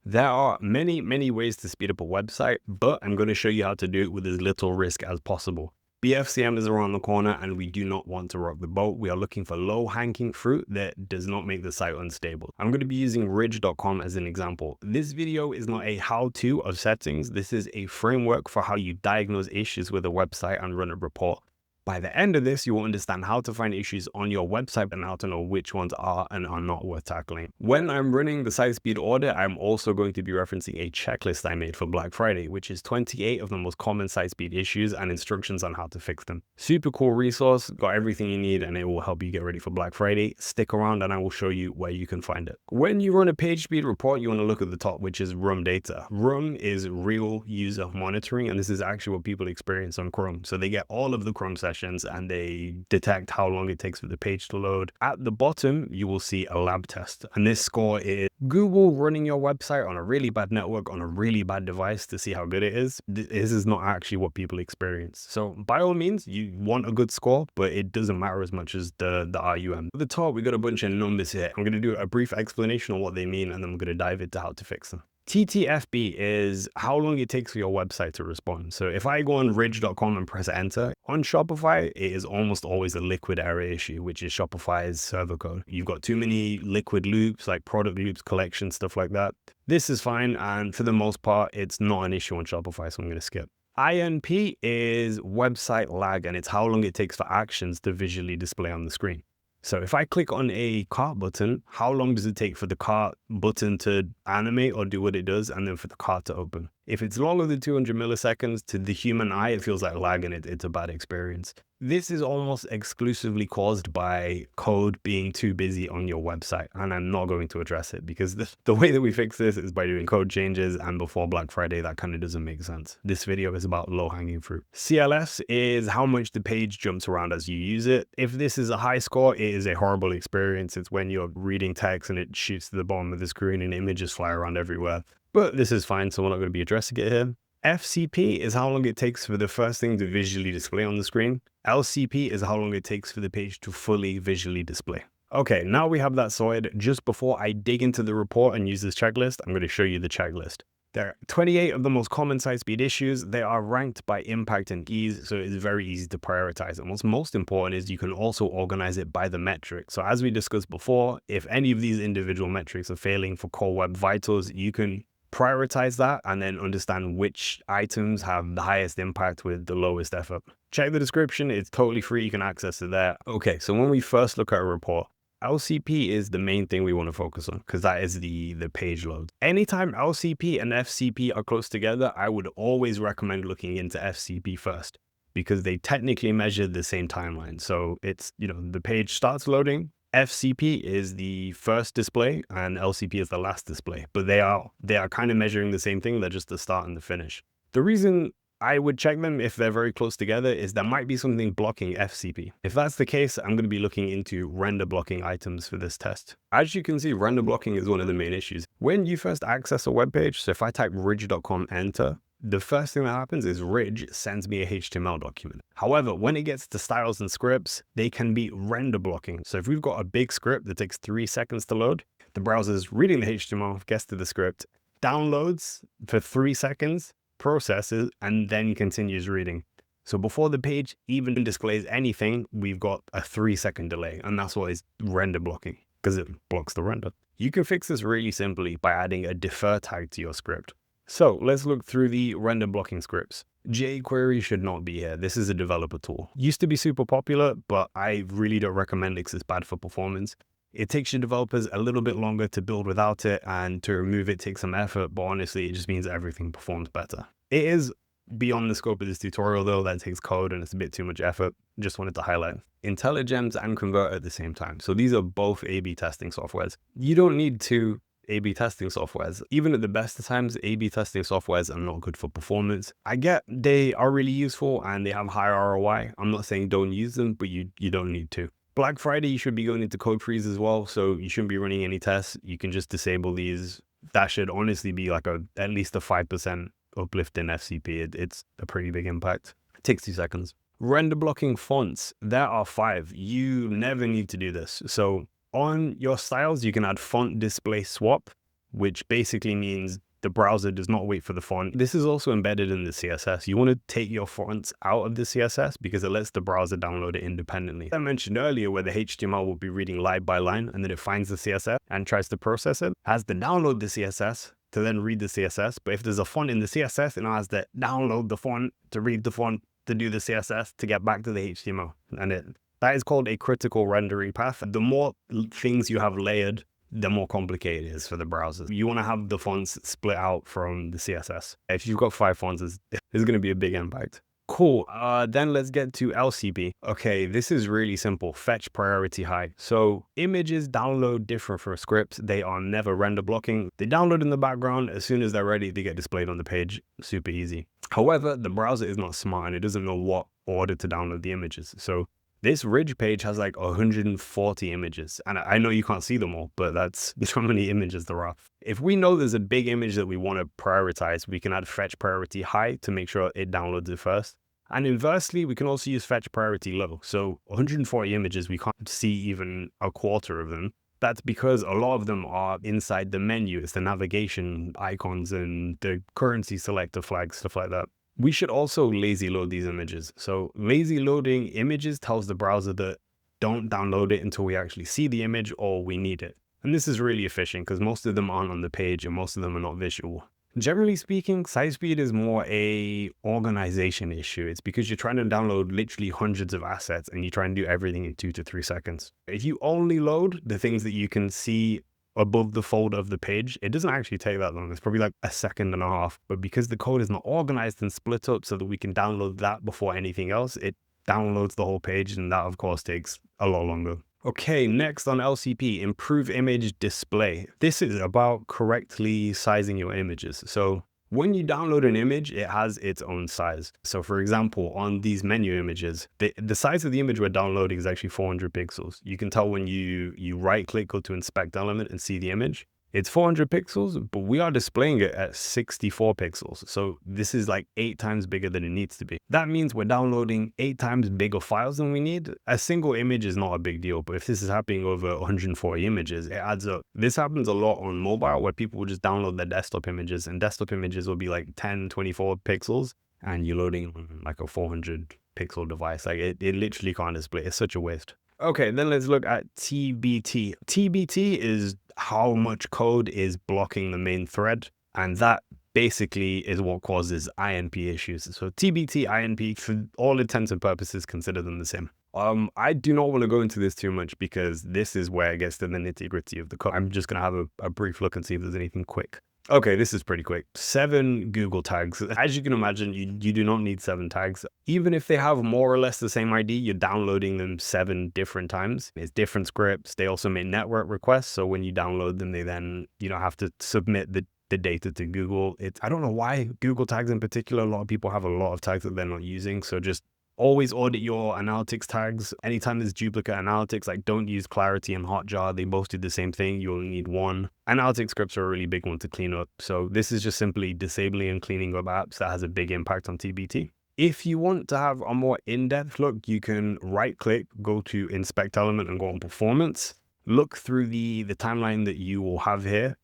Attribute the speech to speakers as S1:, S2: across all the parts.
S1: There are many ways to speed up a website, but I'm going to show you how to do it with as little risk as possible. BFCM is around the corner and we do not want to rock the boat. We are looking for low-hanging fruit that does not make the site unstable. I'm going to be using ridge.com as an example. This video is not a how-to of settings. This is a framework for how you diagnose issues with a website and run a report. By the end of this, you will understand how to find issues on your website and how to know which ones are and are not worth tackling. When I'm running the site speed audit, I'm also going to be referencing a checklist I made for Black Friday, which is 28 of the most common site speed issues and instructions on how to fix them. Super cool resource, got everything you need, and it will help you get ready for Black Friday. Stick around and I will show you where you can find it. When you run a page speed report, you want to look at the top, which is RUM data. RUM is real user monitoring, and this is actually what people experience on Chrome. So they get all of the Chrome sessions and they detect how long it takes for the page to load. At the bottom, you will see a lab test. And this score is Google running your website on a really bad network on a really bad device to see how good it is. This is not actually what people experience. So by all means, you want a good score, but it doesn't matter as much as the RUM. At the top, we got a bunch of numbers here. I'm going to do a brief explanation on what they mean, and then I'm going to dive into how to fix them. TTFB is how long it takes for your website to respond. So if I go on ridge.com and press enter, on Shopify, it is almost always a liquid error issue, which is Shopify's server code. You've got too many liquid loops, like product loops, collection, stuff like that. This is fine, and for the most part, it's not an issue on Shopify, so I'm going to skip. INP is website lag, and it's how long it takes for actions to visually display on the screen. So if I click on a cart button, how long does it take for the cart button to animate or do what it does, and then for the cart to open? If it's longer than 200 milliseconds, to the human eye, it feels like lag and it's a bad experience. This is almost exclusively caused by code being too busy on your website, and I'm not going to address it because the way that we fix this is by doing code changes, and before Black Friday, that kind of doesn't make sense. This video is about low-hanging fruit. CLS is how much the page jumps around as you use it. If this is a high score, it is a horrible experience. It's when you're reading text and it shoots to the bottom of the screen and images fly around everywhere. But this is fine, so we're not going to be addressing it here. FCP is how long it takes for the first thing to visually display on the screen. LCP is how long it takes for the page to fully visually display. Okay, now we have that sorted. Just before I dig into the report and use this checklist, I'm going to show you the checklist. There are 28 of the most common site speed issues. They are ranked by impact and ease, so it's very easy to prioritize. And what's most important is you can also organize it by the metric. So as we discussed before, if any of these individual metrics are failing for core web vitals, you can prioritize that and then understand which items have the highest impact with the lowest effort. Check the description, it's totally free, you can access it there. Okay, so when we first look at a report, LCP is the main thing we want to focus on because that is the page load. Anytime LCP and FCP are close together, I would always recommend looking into FCP first because they technically measure the same timeline. So it's, the page starts loading, FCP is the first display and LCP is the last display, but they are kind of measuring the same thing. They're just the start and the finish. The reason I would check them if they're very close together is there might be something blocking FCP. If that's the case, I'm going to be looking into render blocking items for this test. As you can see, render blocking is one of the main issues. When you first access a web page, so if I type ridge.com enter, the first thing that happens is Ridge sends me a HTML document. However, when it gets to styles and scripts, they can be render blocking. So if we've got a big script that takes 3 seconds to load, the browser's reading the HTML, gets to the script, downloads for 3 seconds, processes, and then continues reading. So before the page even displays anything, we've got a 3-second delay, and that's what is render blocking, because it blocks the render. You can fix this really simply by adding a defer tag to your script. So let's look through the render blocking scripts. jQuery should not be here. This is a developer tool. Used to be super popular, but I really don't recommend it because it's bad for performance. It takes your developers a little bit longer to build without it, and to remove it takes some effort, but honestly, it just means everything performs better. It is beyond the scope of this tutorial though, that takes code and it's a bit too much effort. Just wanted to highlight IntelliGems and Convert at the same time. So these are both A/B testing softwares. You don't need two A/B testing softwares. Even at the best of times, A/B testing softwares are not good for performance. I get they are really useful and they have high ROI. I'm not saying don't use them, but you don't need to. Black Friday, you should be going into code freeze as well, so you shouldn't be running any tests. You can just disable these. That should honestly be like at least a 5% uplift in FCP. It's a pretty big impact. It takes 2 seconds. Render blocking fonts, there are 5. You never need to do this. So on your styles, you can add font display swap, which basically means the browser does not wait for the font. This is also embedded in the CSS. You want to take your fonts out of the CSS because it lets the browser download it independently. I mentioned earlier where the HTML will be reading line by line and then it finds the CSS and tries to process it, has to download the CSS to then read the CSS. But if there's a font in the CSS, it now has to download the font to read the font to do the CSS to get back to the HTML. And that is called a critical rendering path. The more things you have layered, the more complicated it is for the browsers. You want to have the fonts split out from the CSS. If you've got 5 fonts, it's going to be a big impact. Cool. Then let's get to LCP. Okay, this is really simple. Fetch priority high. So images download different from scripts. They are never render blocking. They download in the background. As soon as they're ready, they get displayed on the page. Super easy. However, the browser is not smart and it doesn't know what order to download the images. So this Ridge page has like 140 images. And I know you can't see them all, but that's how many images there are. If we know there's a big image that we want to prioritize, we can add fetch priority high to make sure it downloads it first. And inversely, we can also use fetch priority low. So 140 images, we can't see even a quarter of them. That's because a lot of them are inside the menu. It's the navigation icons and the currency selector flags, stuff like that. We should also lazy load these images. So lazy loading images tells the browser that don't download it until we actually see the image or we need it. And this is really efficient because most of them aren't on the page and most of them are not visual. Generally speaking, site speed is more a organization issue. It's because you're trying to download literally hundreds of assets and you try and do everything in 2 to 3 seconds. If you only load the things that you can see above the folder of the page, it doesn't actually take that long. It's probably like a second and a half. But because the code is not organized and split up so that we can download that before anything else, it downloads the whole page, and that of course takes a lot longer. Okay, next on LCP, improve image display. This is about correctly sizing your images. So when you download an image, it has its own size. So for example, on these menu images, the size of the image we're downloading is actually 400 pixels. You can tell when you right click, go to inspect element and see the image. It's 400 pixels, but we are displaying it at 64 pixels. So this is like 8 times bigger than it needs to be. That means we're downloading 8 times bigger files than we need. A single image is not a big deal, but if this is happening over 140 images, it adds up. This happens a lot on mobile where people will just download their desktop images, and desktop images will be like 10, 24 pixels, and you're loading on like a 400 pixel device. Like it literally can't display. It's such a waste. Okay, then let's look at TBT. TBT is how much code is blocking the main thread, and that basically is what causes INP issues. So TBT, INP, for all intents and purposes, consider them the same. I do not want to go into this too much because this is where it gets to the nitty-gritty of the code. I'm just going to have a brief look and see if there's anything quick. Okay, this is pretty quick. 7 Google tags. As you can imagine, you do not need 7 tags. Even if they have more or less the same ID, you're downloading them 7 different times. It's different scripts. They also make network requests. So when you download them, they then, have to submit the data to Google. I don't know why Google tags in particular. A lot of people have a lot of tags that they're not using. So just always audit your analytics tags. Anytime there's duplicate analytics, like don't use Clarity and Hotjar. They both do the same thing. You only need one. Analytics scripts are a really big one to clean up. So this is just simply disabling and cleaning up apps that has a big impact on TBT. If you want to have a more in-depth look, you can right click, go to inspect element and go on performance. Look through the timeline that you will have here.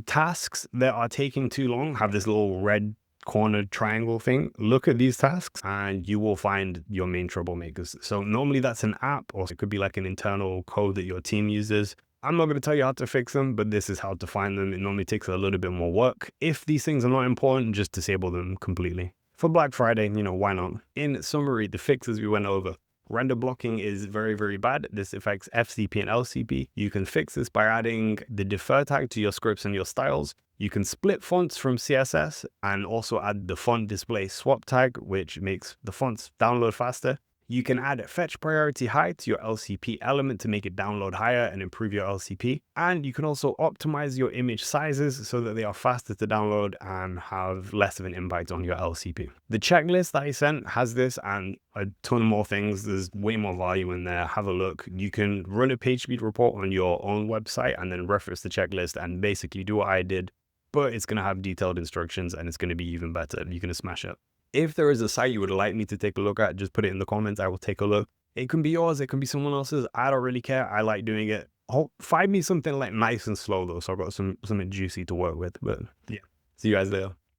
S1: Tasks that are taking too long have this little red cornered triangle thing. Look at these tasks and you will find your main troublemakers. So normally that's an app, or it could be like an internal code that your team uses. I'm not going to tell you how to fix them, but this is how to find them. It normally takes a little bit more work. If these things are not important, just disable them completely. For Black Friday, why not? In summary, the fixes we went over. Render blocking is very, very bad. This affects FCP and LCP. You can fix this by adding the defer tag to your scripts and your styles. You can split fonts from CSS and also add the font display swap tag, which makes the fonts download faster. You can add fetch priority high to your LCP element to make it download higher and improve your LCP. And you can also optimize your image sizes so that they are faster to download and have less of an impact on your LCP. The checklist that I sent has this and a ton more things. There's way more value in there. Have a look. You can run a page speed report on your own website and then reference the checklist and basically do what I did, but it's going to have detailed instructions and it's going to be even better. You're going to smash it. If there is a site you would like me to take a look at, just put it in the comments. I will take a look. It can be yours. It can be someone else's. I don't really care. I like doing it. find me something like nice and slow though, so I've got something juicy to work with. But yeah, see you guys later.